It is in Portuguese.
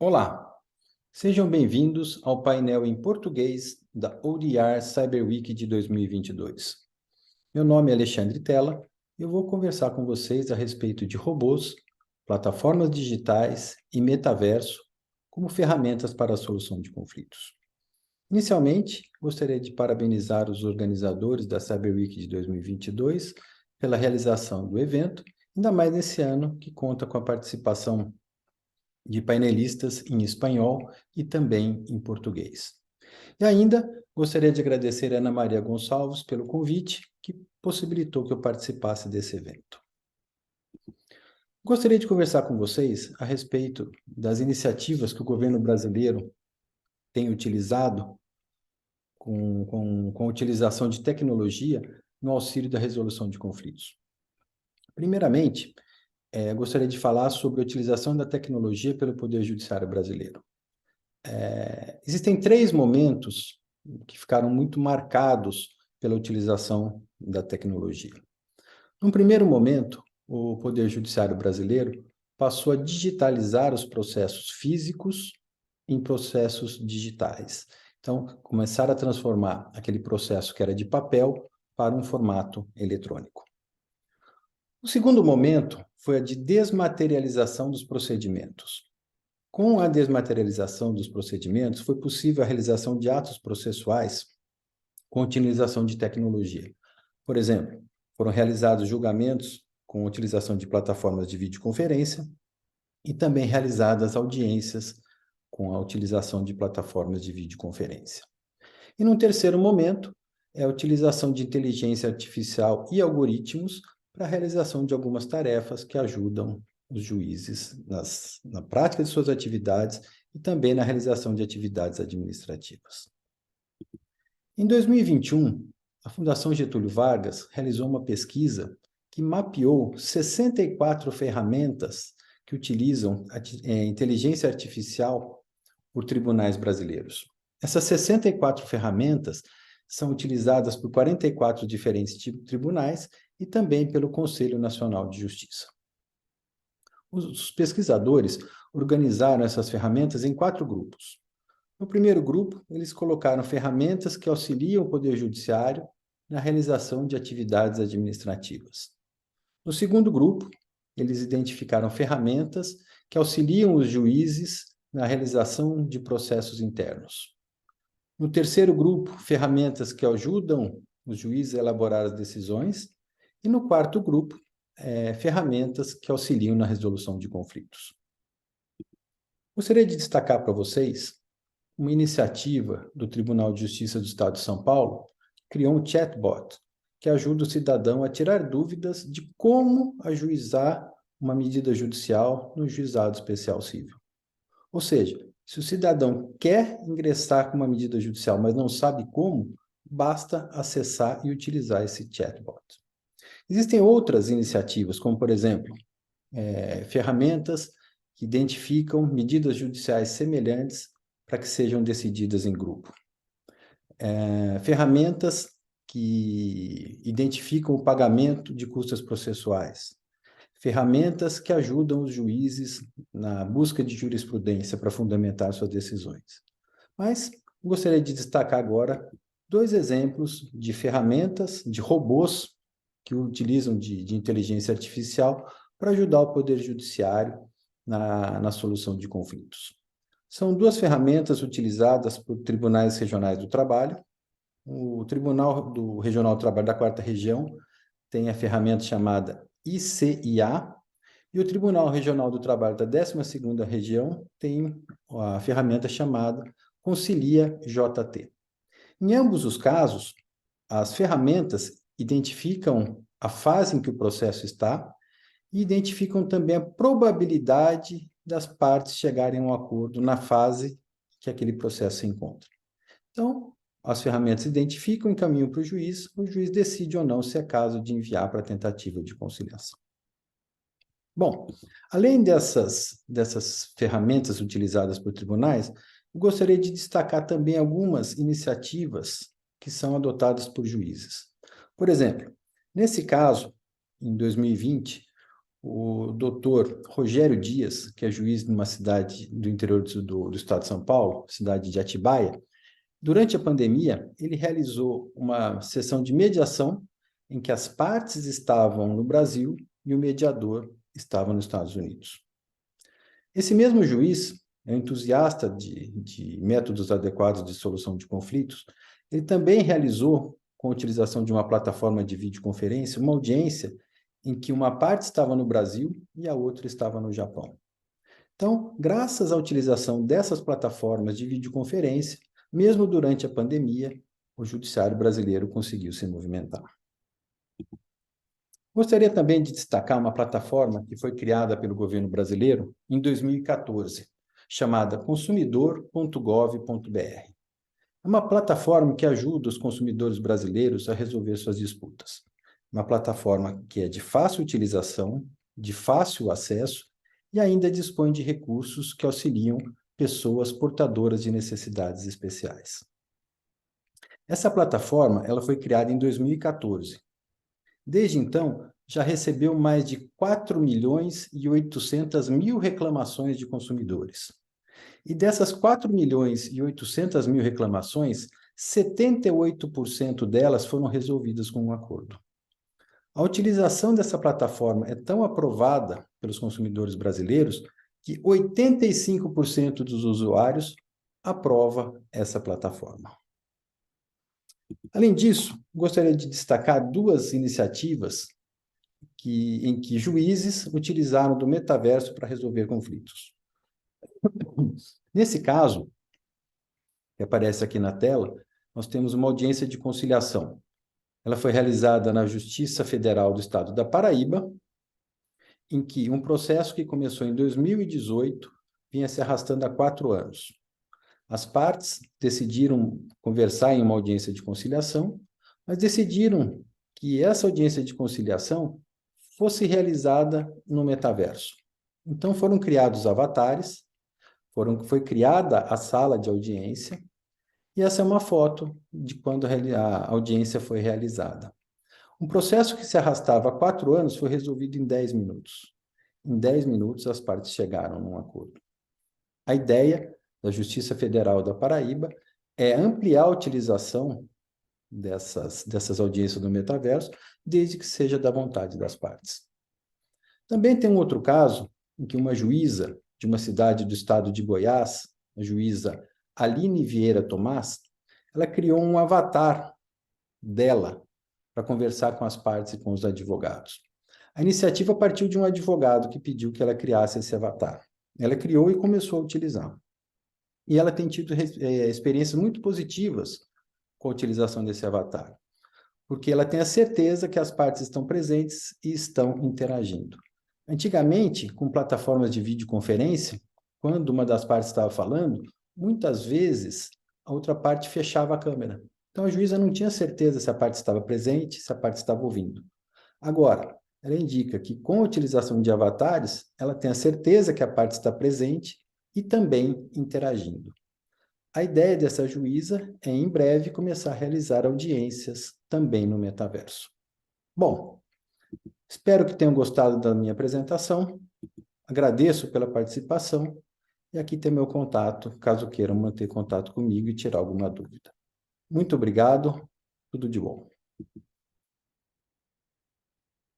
Olá, sejam bem-vindos ao painel em português da ODR Cyber Week de 2022. Meu nome é Alexandre Tella e eu vou conversar com vocês a respeito de robôs, plataformas digitais e metaverso como ferramentas para a solução de conflitos. Inicialmente, gostaria de parabenizar os organizadores da Cyber Week de 2022 pela realização do evento, ainda mais nesse ano que conta com a participação de painelistas em espanhol e também em português. E ainda gostaria de agradecer a Ana Maria Gonçalves pelo convite, que possibilitou que eu participasse desse evento. Gostaria de conversar com vocês a respeito das iniciativas que o governo brasileiro tem utilizado com a utilização de tecnologia no auxílio da resolução de conflitos. Primeiramente, gostaria de falar sobre a utilização da tecnologia pelo Poder Judiciário brasileiro. Existem 3 momentos que ficaram muito marcados pela utilização da tecnologia. Num primeiro momento, o Poder Judiciário brasileiro passou a digitalizar os processos físicos em processos digitais. Então, começaram a transformar aquele processo que era de papel para um formato eletrônico. O segundo momento foi a de desmaterialização dos procedimentos. Com a desmaterialização dos procedimentos, foi possível a realização de atos processuais com utilização de tecnologia. Por exemplo, foram realizados julgamentos com utilização de plataformas de videoconferência e também realizadas audiências com a utilização de plataformas de videoconferência. E num terceiro momento, é a utilização de inteligência artificial e algoritmos para a realização de algumas tarefas que ajudam os juízes na prática de suas atividades e também na realização de atividades administrativas. Em 2021, a Fundação Getúlio Vargas realizou uma pesquisa que mapeou 64 ferramentas que utilizam inteligência artificial por tribunais brasileiros. Essas 64 ferramentas são utilizadas por 44 diferentes tribunais e também pelo Conselho Nacional de Justiça. Os pesquisadores organizaram essas ferramentas em 4 grupos. No primeiro grupo, eles colocaram ferramentas que auxiliam o Poder Judiciário na realização de atividades administrativas. No segundo grupo, eles identificaram ferramentas que auxiliam os juízes na realização de processos internos. No terceiro grupo, ferramentas que ajudam os juízes a elaborar as decisões. E no quarto grupo, ferramentas que auxiliam na resolução de conflitos. Gostaria de destacar para vocês uma iniciativa do Tribunal de Justiça do Estado de São Paulo, que criou um chatbot, que ajuda o cidadão a tirar dúvidas de como ajuizar uma medida judicial no Juizado Especial Cível. Ou seja, se o cidadão quer ingressar com uma medida judicial, mas não sabe como, basta acessar e utilizar esse chatbot. Existem outras iniciativas, como, por exemplo, ferramentas que identificam medidas judiciais semelhantes para que sejam decididas em grupo. Ferramentas que identificam o pagamento de custas processuais. Ferramentas que ajudam os juízes na busca de jurisprudência para fundamentar suas decisões. Mas gostaria de destacar agora 2 exemplos de ferramentas, de robôs que utilizam de inteligência artificial para ajudar o Poder Judiciário na solução de conflitos. São 2 ferramentas utilizadas por tribunais regionais do trabalho. O Tribunal Regional do Trabalho da 4ª Região tem a ferramenta chamada ICIA, e o Tribunal Regional do Trabalho da 12ª Região tem a ferramenta chamada Concilia JT. Em ambos os casos, as ferramentas identificam a fase em que o processo está e identificam também a probabilidade das partes chegarem a um acordo na fase que aquele processo se encontra. Então, as ferramentas identificam, encaminham para o juiz decide ou não se é caso de enviar para a tentativa de conciliação. Bom, além dessas ferramentas utilizadas por tribunais, eu gostaria de destacar também algumas iniciativas que são adotadas por juízes. Por exemplo, nesse caso, em 2020, o doutor Rogério Dias, que é juiz numa cidade do interior do estado de São Paulo, cidade de Atibaia. Durante a pandemia, ele realizou uma sessão de mediação em que as partes estavam no Brasil e o mediador estava nos Estados Unidos. Esse mesmo juiz é um entusiasta de métodos adequados de solução de conflitos. Ele também realizou, com a utilização de uma plataforma de videoconferência, uma audiência em que uma parte estava no Brasil e a outra estava no Japão. Então, graças à utilização dessas plataformas de videoconferência, mesmo durante a pandemia, o judiciário brasileiro conseguiu se movimentar. Gostaria também de destacar uma plataforma que foi criada pelo governo brasileiro em 2014, chamada consumidor.gov.br. É uma plataforma que ajuda os consumidores brasileiros a resolver suas disputas. Uma plataforma que é de fácil utilização, de fácil acesso e ainda dispõe de recursos que auxiliam pessoas portadoras de necessidades especiais. Essa plataforma ela foi criada em 2014. Desde então, já recebeu mais de 4.800.000 reclamações de consumidores. E dessas 4.800.000 reclamações, 78% delas foram resolvidas com um acordo. A utilização dessa plataforma é tão aprovada pelos consumidores brasileiros que 85% dos usuários aprova essa plataforma. Além disso, gostaria de destacar duas iniciativas em que juízes utilizaram do metaverso para resolver conflitos. Nesse caso, que aparece aqui na tela, nós temos uma audiência de conciliação. Ela foi realizada na Justiça Federal do Estado da Paraíba, em que um processo que começou em 2018 vinha se arrastando há 4 anos. As partes decidiram conversar em uma audiência de conciliação, mas decidiram que essa audiência de conciliação fosse realizada no metaverso. Então foram criados avatares, foi criada a sala de audiência, e essa é uma foto de quando a audiência foi realizada. Um processo que se arrastava há 4 anos foi resolvido em 10 minutos. Em 10 minutos, as partes chegaram num acordo. A ideia da Justiça Federal da Paraíba é ampliar a utilização dessas audiências do metaverso, desde que seja da vontade das partes. Também tem um outro caso em que uma juíza de uma cidade do estado de Goiás, a juíza Aline Vieira Tomás, ela criou um avatar dela para conversar com as partes e com os advogados. A iniciativa partiu de um advogado que pediu que ela criasse esse avatar. Ela criou e começou a utilizar. E ela tem tido experiências muito positivas com a utilização desse avatar, porque ela tem a certeza que as partes estão presentes e estão interagindo. Antigamente, com plataformas de videoconferência, quando uma das partes estava falando, muitas vezes a outra parte fechava a câmera. Então, a juíza não tinha certeza se a parte estava presente, se a parte estava ouvindo. Agora, ela indica que com a utilização de avatares, ela tem a certeza que a parte está presente e também interagindo. A ideia dessa juíza é, em breve, começar a realizar audiências também no metaverso. Bom, espero que tenham gostado da minha apresentação. Agradeço pela participação e aqui tem meu contato, caso queiram manter contato comigo e tirar alguma dúvida. Muito obrigado, tudo de bom.